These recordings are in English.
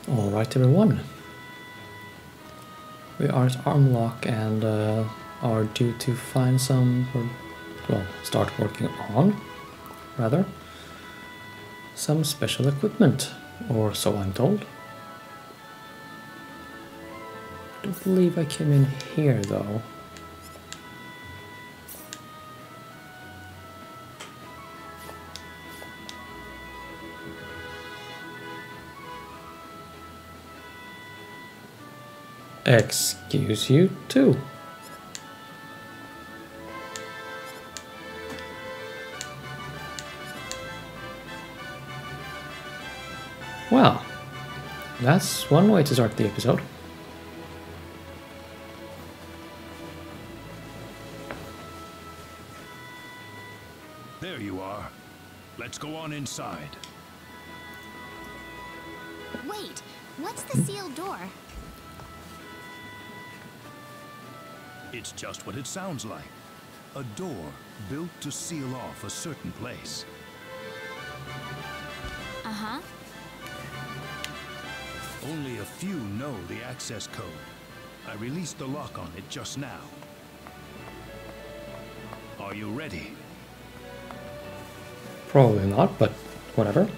Alright everyone, we are at Armlock and are due to find some, well, start working on, rather, some special equipment, or so I'm told. I don't believe I came in here though. Excuse you too. Well, that's one way to start the episode. There you are. Let's go on inside. Wait, what's the sealed door? It's just what it sounds like. A door built to seal off a certain place. Uh-huh. Only a few know the access code. I released the lock on it just now. Are you ready? Probably not, but whatever.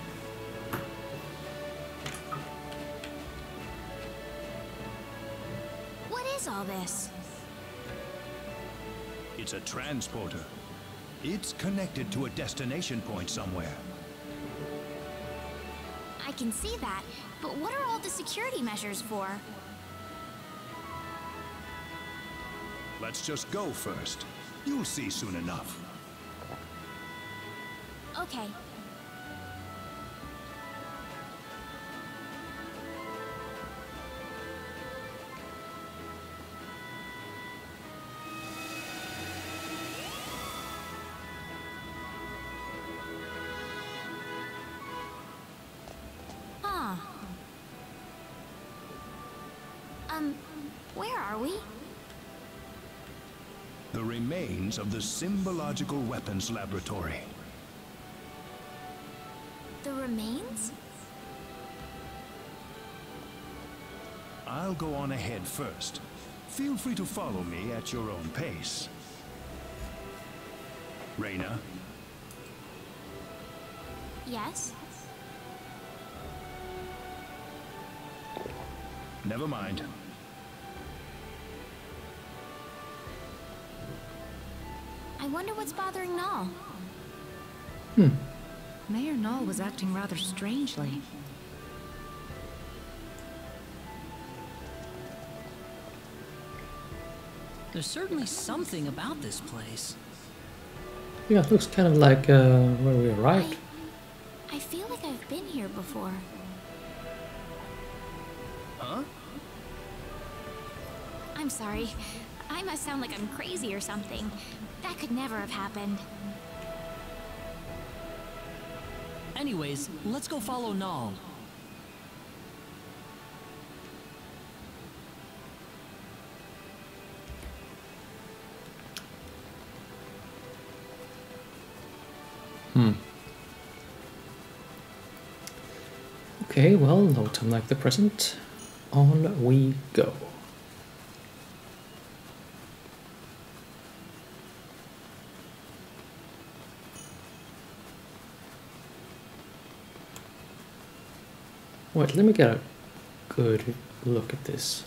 What is all this? It's a transporter. It's connected to a destination point somewhere. I can see that, but what are all the security measures for? Let's just go first. You'll see soon enough. Okay. Huh. Where are we? The remains of the Symbological Weapons Laboratory. The remains? I'll go on ahead first. Feel free to follow me at your own pace. Reyna? Yes? Never mind. I wonder what's bothering Null. Mayor Null was acting rather strangely. There's certainly something about this place. Yeah, it looks kind of like where we arrived. I feel like I've been here before. Huh? I'm sorry. I must sound like I'm crazy or something. That could never have happened. Anyways, let's go follow Null. Okay, well, no time like the present. On we go. Wait, let me get a good look at this.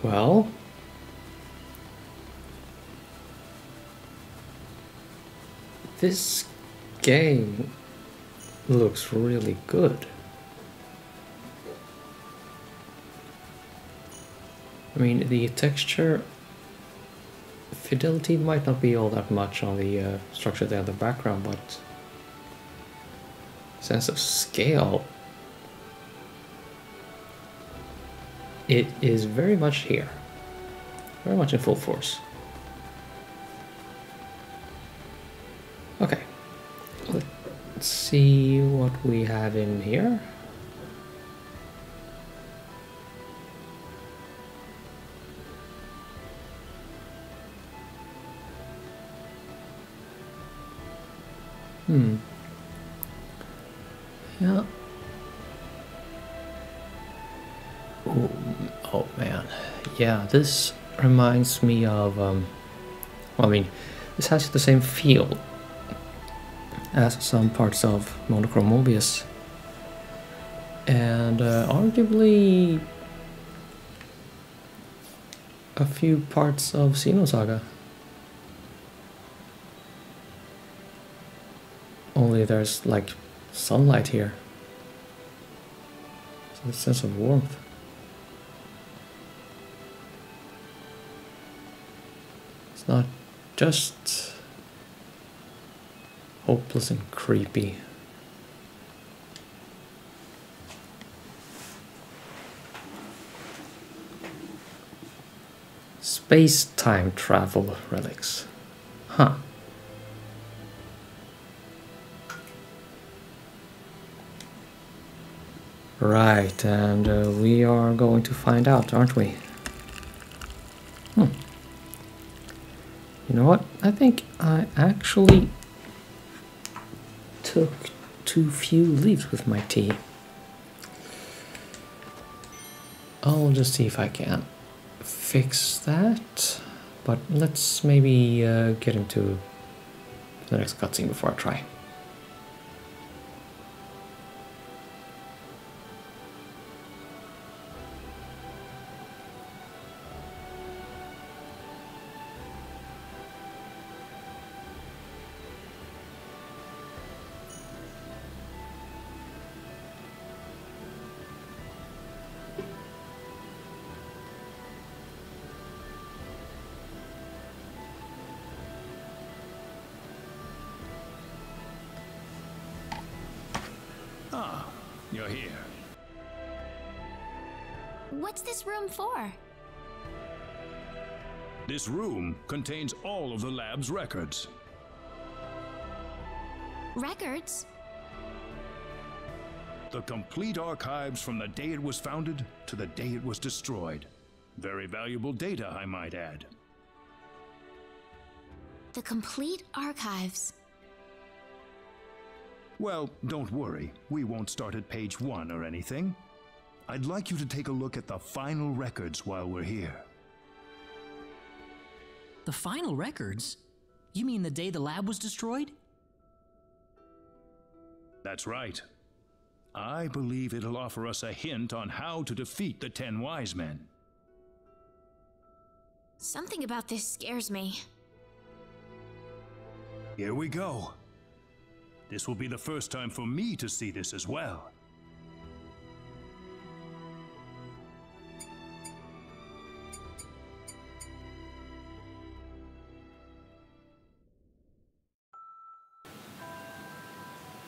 Well, this game looks really good. I mean, the texture fidelity might not be all that much on the structure there in the background, but sense of scale, it is very much here, very much in full force. Okay, let's see what we have in here. Yeah. Oh, oh man. Yeah, this reminds me of, well, I mean, this has the same feel as some parts of Monochrome Mobius. And arguably a few parts of Xenosaga. Only there's like sunlight here. So a sense of warmth. It's not just hopeless and creepy. Space-time travel relics. Huh. Right, and we are going to find out, aren't we? You know what? I think I actually took too few leaves with my tea. I'll just see if I can fix that, but let's maybe get into the next cutscene before I try. You're here. What's this room for? This room contains all of the lab's records. Records? The complete archives from the day it was founded to the day it was destroyed. Very valuable data, I might add. The complete archives. Well, don't worry. We won't start at page 1 or anything. I'd like you to take a look at the final records while we're here. The final records? You mean the day the lab was destroyed? That's right. I believe it'll offer us a hint on how to defeat the 10 Wise Men. Something about this scares me. Here we go. This will be the first time for me to see this as well.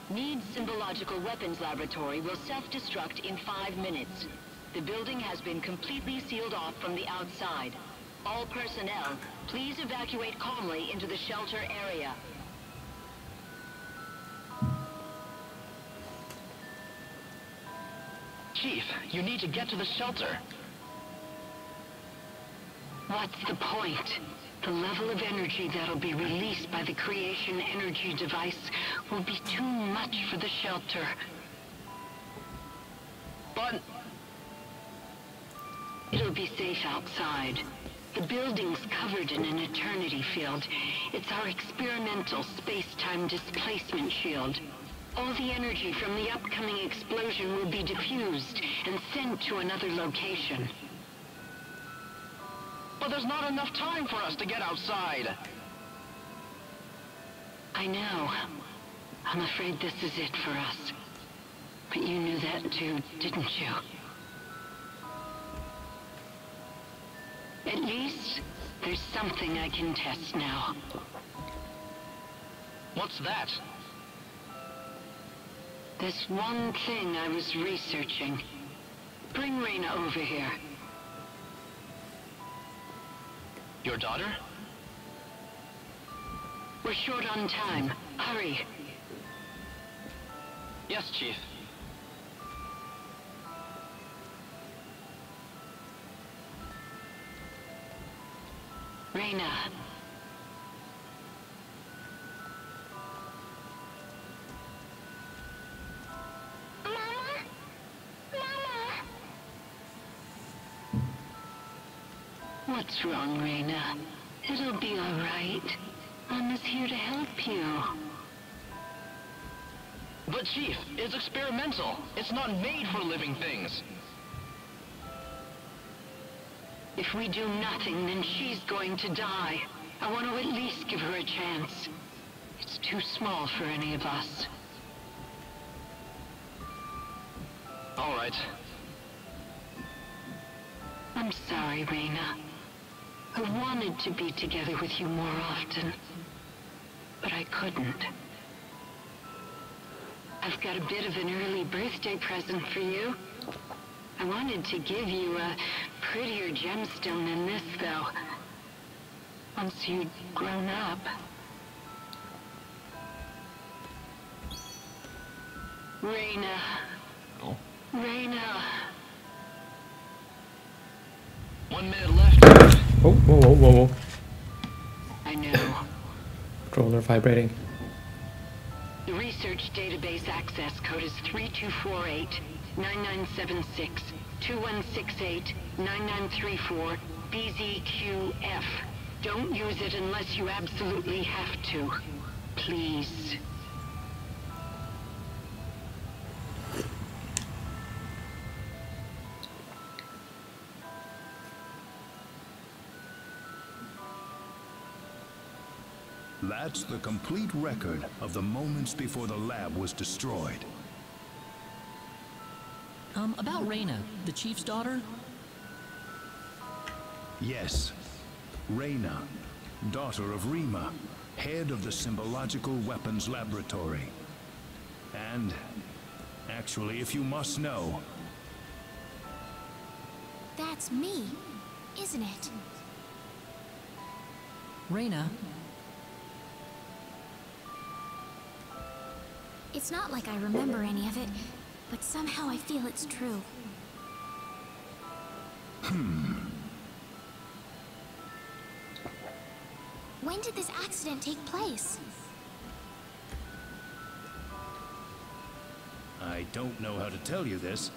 Needs Symbological Weapons Laboratory will self-destruct in 5 minutes. The building has been completely sealed off from the outside. All personnel, please evacuate calmly into the shelter area. Chief, you need to get to the shelter. What's the point? The level of energy that'll be released by the creation energy device will be too much for the shelter. But It'll be safe outside. The building's covered in an eternity field. It's our experimental space-time displacement shield. All the energy from the upcoming explosion will be diffused and sent to another location. But there's not enough time for us to get outside. I know. I'm afraid this is it for us. But you knew that too, didn't you? At least, there's something I can test now. What's that? This one thing I was researching. Bring Reyna over here. Your daughter? We're short on time. Hurry. Yes, Chief. Reyna. What's wrong, Reina? It'll be all right. Anna's here to help you. But Chief, it's experimental. It's not made for living things. If we do nothing, then she's going to die. I want to at least give her a chance. It's too small for any of us. All right. I'm sorry, Reina. I wanted to be together with you more often, but I couldn't. I've got a bit of an early birthday present for you. I wanted to give you a prettier gemstone than this, though. Once you'd grown up. Reina. Oh. Reina. 1 minute left. Oh, whoa, whoa, whoa, whoa. I know. Controller vibrating. The research database access code is 3248-9976-2168-9934 BZQF. Don't use it unless you absolutely have to. Please. That's the complete record of the moments before the lab was destroyed. About Reina, the Chief's daughter? Yes, Reina, daughter of Rima, head of the Symbological Weapons Laboratory. And, actually, if you must know... That's me, isn't it? Reina, It's not like I remember any of it, but somehow I feel it's true. When did this accident take place? I don't know how to tell you this,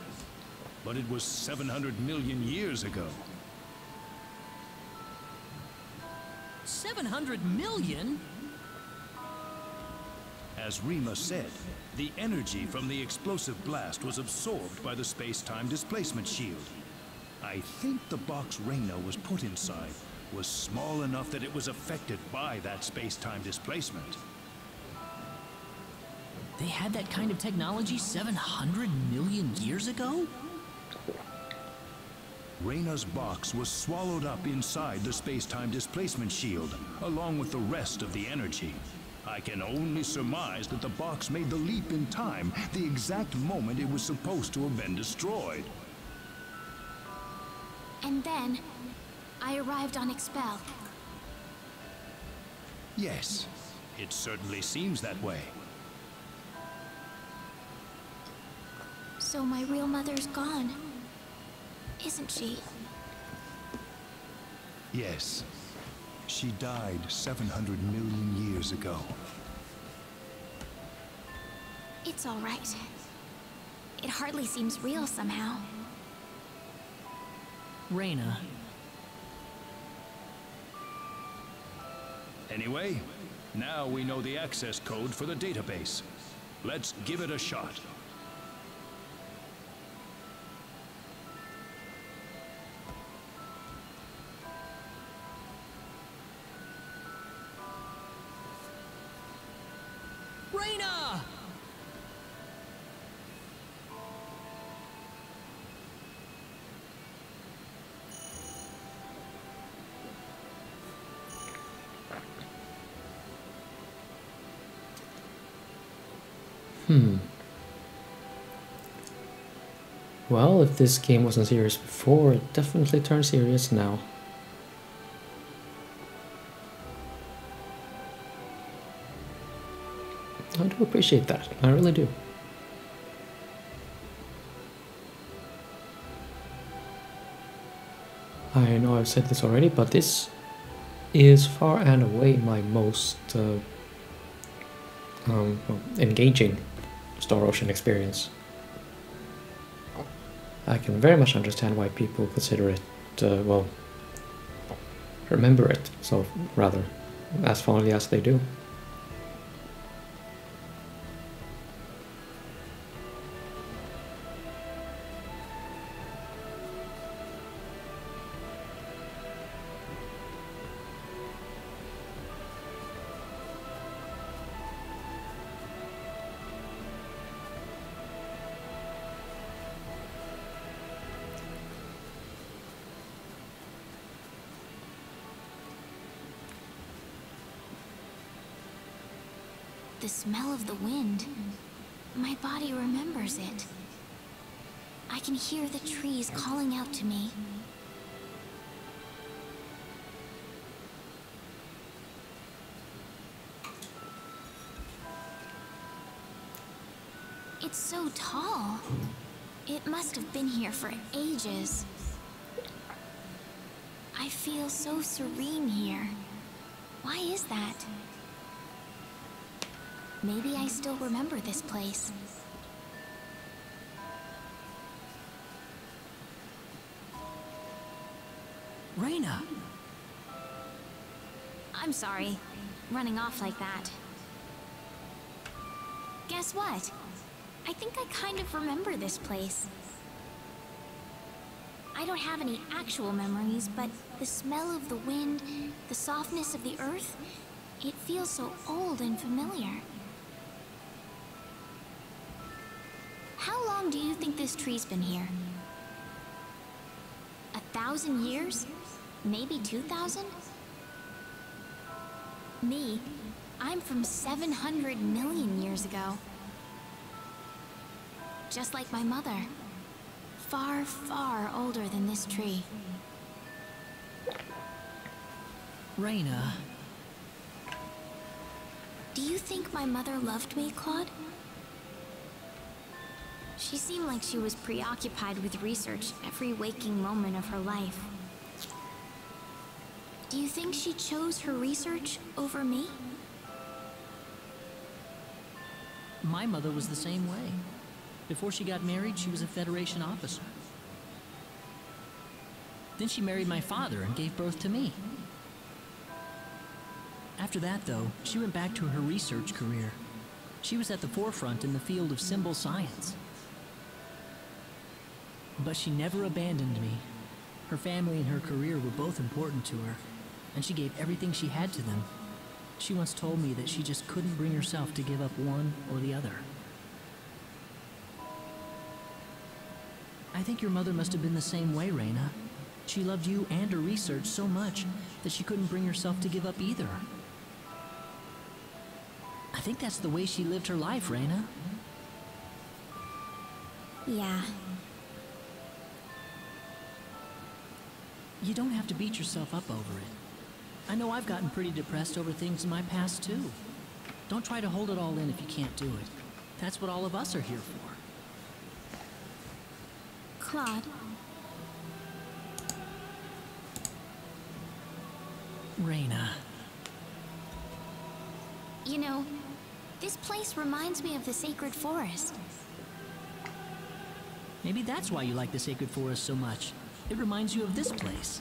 but it was 700 million years ago. 700 million? As Rima said, the energy from the explosive blast was absorbed by the space-time displacement shield. I think the box Reina was put inside was small enough that it was affected by that space-time displacement. They had that kind of technology 700 million years ago? Reina's box was swallowed up inside the space-time displacement shield, along with the rest of the energy. I can only surmise that the box made the leap in time the exact moment it was supposed to have been destroyed. And then, I arrived on Expel. Yes, it certainly seems that way. So my real mother's gone, isn't she? Yes. She died 700 million years ago. It's all right. It hardly seems real somehow. Reina. Anyway, now we know the access code for the database. Let's give it a shot. Reina! Well, if this game wasn't serious before, it definitely turned serious now. I do appreciate that, I really do. I know I've said this already, but this is far and away my most engaging Star Ocean experience. I can very much understand why people consider it, well, remember it so rather as fondly as they do. The smell of the wind. My body remembers it. I can hear the trees calling out to me. It's so tall. It must have been here for ages. I feel so serene here. Why is that? Maybe I still remember this place. Reina! I'm sorry, running off like that. Guess what? I think I kind of remember this place. I don't have any actual memories, but the smell of the wind, the softness of the earth, it feels so old and familiar. How long do you think this tree's been here? 1,000 years? Maybe 2,000? Me, I'm from 700 million years ago. Just like my mother. Far, far older than this tree. Reina. Do you think my mother loved me, Claude? She seemed like she was preoccupied with research every waking moment of her life. Do you think she chose her research over me? My mother was the same way. Before she got married, she was a Federation officer. Then she married my father and gave birth to me. After that, though, she went back to her research career. She was at the forefront in the field of symbol science. But she never abandoned me. Her family and her career were both important to her, and she gave everything she had to them. She once told me that she just couldn't bring herself to give up one or the other. I think your mother must have been the same way, Reina. She loved you and her research so much that she couldn't bring herself to give up either. I think that's the way she lived her life, Reina. Yeah. You don't have to beat yourself up over it. I know I've gotten pretty depressed over things in my past, too. Don't try to hold it all in if you can't do it. That's what all of us are here for. Claude. Reina. You know, this place reminds me of the Sacred Forest. Maybe that's why you like the Sacred Forest so much. It reminds you of this place.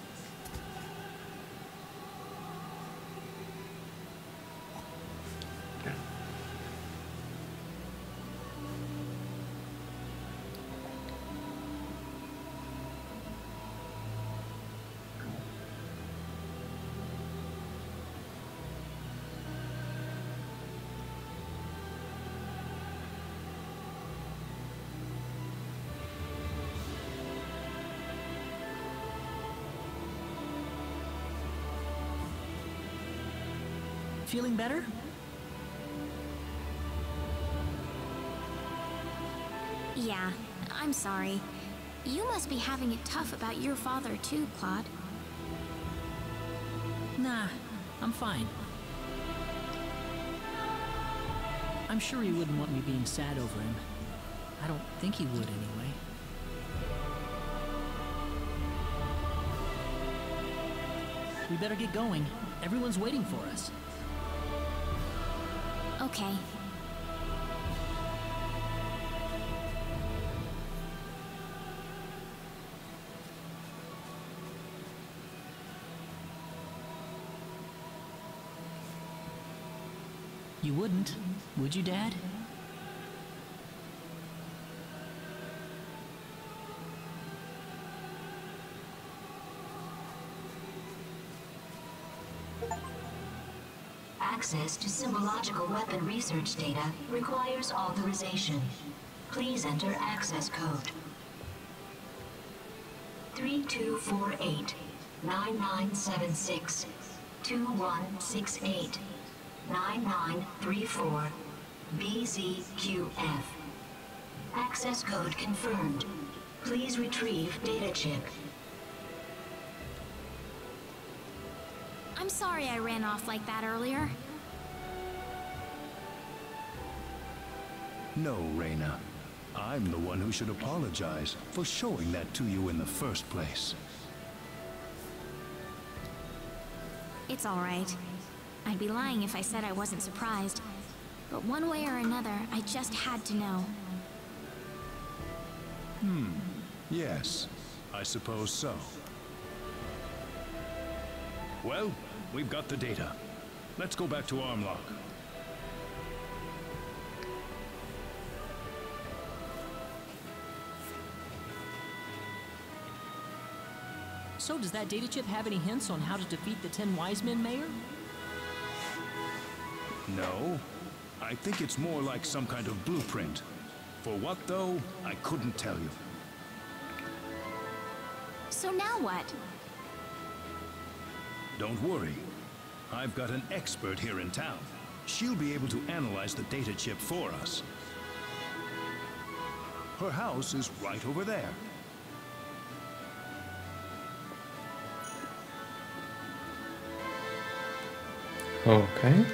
Feeling better? Yeah, I'm sorry. You must be having it tough about your father too, Claude. Nah, I'm fine. I'm sure he wouldn't want me being sad over him. I don't think he would anyway. We better get going. Everyone's waiting for us. Okay. You wouldn't, would you, Dad? Access to symbological weapon research data requires authorization. Please enter access code 3248 9976 2168 9934 BZQF. Access code confirmed. Please retrieve data chip. I'm sorry I ran off like that earlier. No, Reyna. I'm the one who should apologize for showing that to you in the first place. It's all right. I'd be lying if I said I wasn't surprised. But one way or another, I just had to know. Yes, I suppose so. Well, we've got the data. Let's go back to Armlock. So does that data chip have any hints on how to defeat the 10 Wise Men, Mayor? No, I think it's more like some kind of blueprint. For what, though, I couldn't tell you. So now what? Don't worry. I've got an expert here in town. She'll be able to analyze the data chip for us. Her house is right over there. Okay.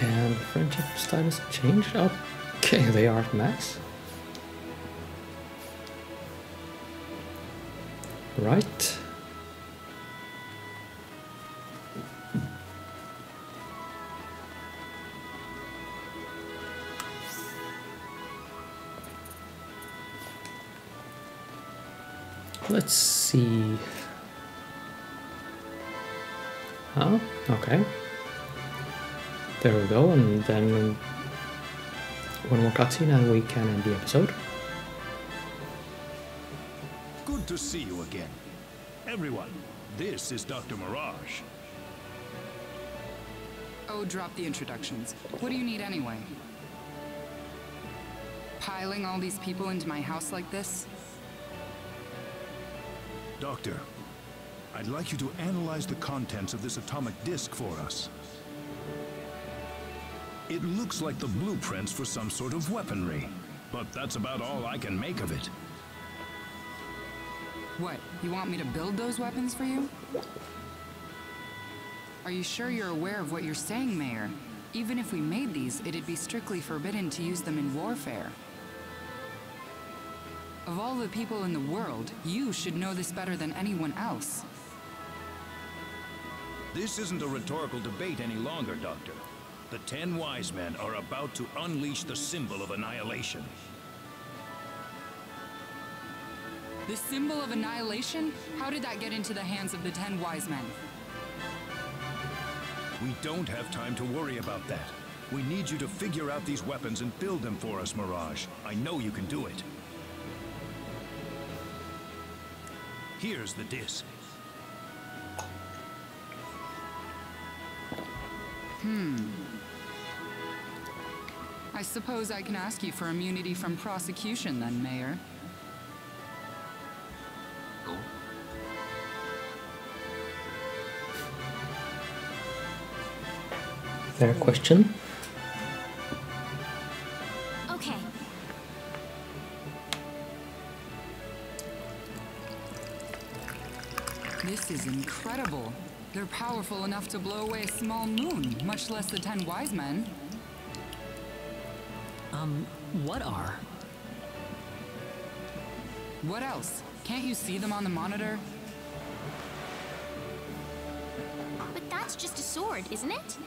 And friendship status changed? Okay, they are at max. Right. Let's see. Huh? Okay. There we go, and then one more cutscene and we can end the episode. Good to see you again. Everyone, this is Dr. Mirage. Oh, drop the introductions. What do you need anyway? Piling all these people into my house like this? Doctor, I'd like you to analyze the contents of this atomic disk for us. It looks like the blueprints for some sort of weaponry, but that's about all I can make of it. What, you want me to build those weapons for you? Are you sure you're aware of what you're saying, Mayor? Even if we made these, it'd be strictly forbidden to use them in warfare. Of all the people in the world, you should know this better than anyone else. This isn't a rhetorical debate any longer, Doctor. The 10 Wise Men are about to unleash the symbol of annihilation. The symbol of annihilation? How did that get into the hands of the 10 Wise Men? We don't have time to worry about that. We need you to figure out these weapons and build them for us, Mirage. I know you can do it. Here's the disc. I suppose I can ask you for immunity from prosecution then, Mayor. Fair question. Okay. This is incredible. They're powerful enough to blow away a small moon, much less the 10 Wise Men. What are? What else? Can't you see them on the monitor? But that's just a sword, isn't it?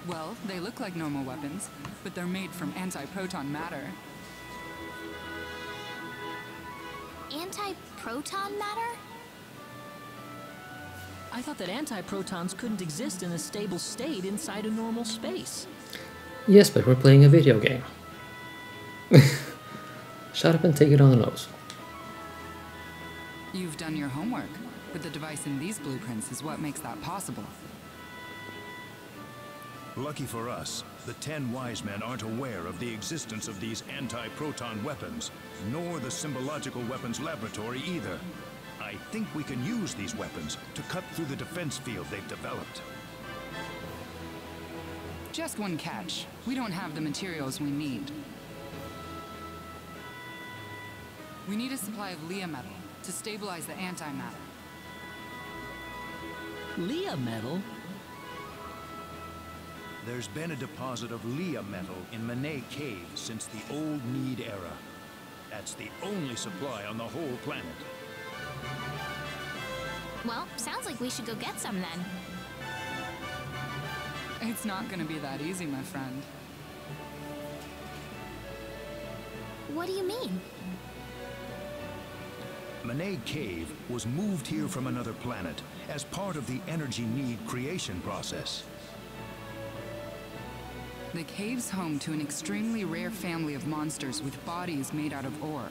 Well, they look like normal weapons, but they're made from anti-proton matter. Anti-proton matter? I thought that antiprotons couldn't exist in a stable state inside a normal space. Yes, but we're playing a video game. Shut up and take it on the nose. You've done your homework, but the device in these blueprints is what makes that possible. Lucky for us, the 10 wise men aren't aware of the existence of these anti-proton weapons, nor the symbological weapons laboratory either. I think we can use these weapons to cut through the defense field they've developed. Just one catch. We don't have the materials we need. We need a supply of Leah metal to stabilize the antimatter. Leah metal? There's been a deposit of Leah metal in Manay Cave since the Old Need era. That's the only supply on the whole planet. Well, sounds like we should go get some then. It's not gonna be that easy, my friend. What do you mean? Manay Cave was moved here from another planet as part of the energy need creation process. The cave's home to an extremely rare family of monsters with bodies made out of ore.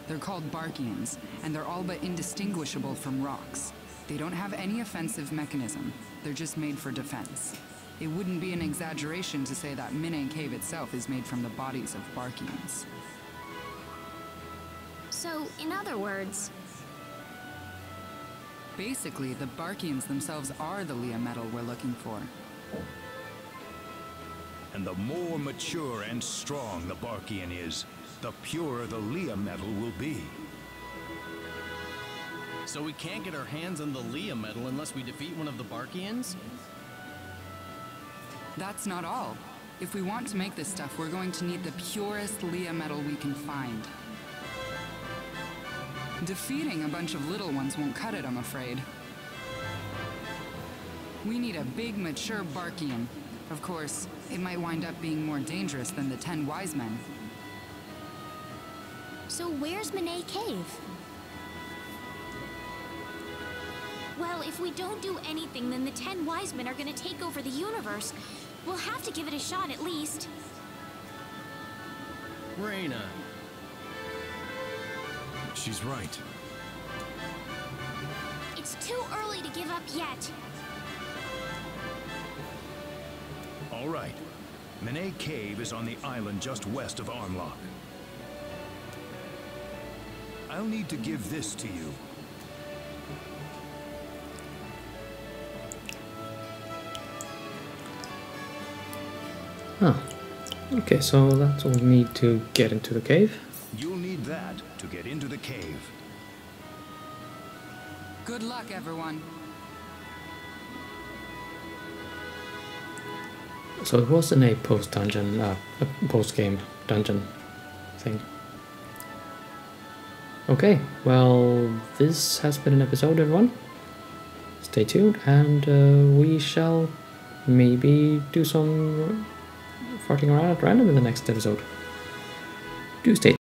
They're called Barkians, and they're all but indistinguishable from rocks. They don't have any offensive mechanism. They're just made for defense. It wouldn't be an exaggeration to say that Manay Cave itself is made from the bodies of Barkians. So, in other words... Basically, the Barkians themselves are the Leah metal we're looking for. And the more mature and strong the Barkian is, the purer the Leah metal will be. So we can't get our hands on the Leah metal unless we defeat one of the Barkians? That's not all. If we want to make this stuff, we're going to need the purest Leah metal we can find. Defeating a bunch of little ones won't cut it, I'm afraid. We need a big, mature Barkian. Of course, it might wind up being more dangerous than the 10 wise men. So where's Manay Cave? Well, if we don't do anything, then the 10 wise men are gonna take over the universe. We'll have to give it a shot at least. Reyna. She's right. It's too early to give up yet. All right. Manay Cave is on the island just west of Armlock. I'll need to give this to you. Huh. Okay, so that's all we need to get into the cave. You'll need that to get into the cave. Good luck, everyone. So it wasn't a post-dungeon, a post-game dungeon thing. Okay, well, this has been an episode, everyone. Stay tuned, and we shall maybe do some farting around at random in the next episode. Do stay tuned.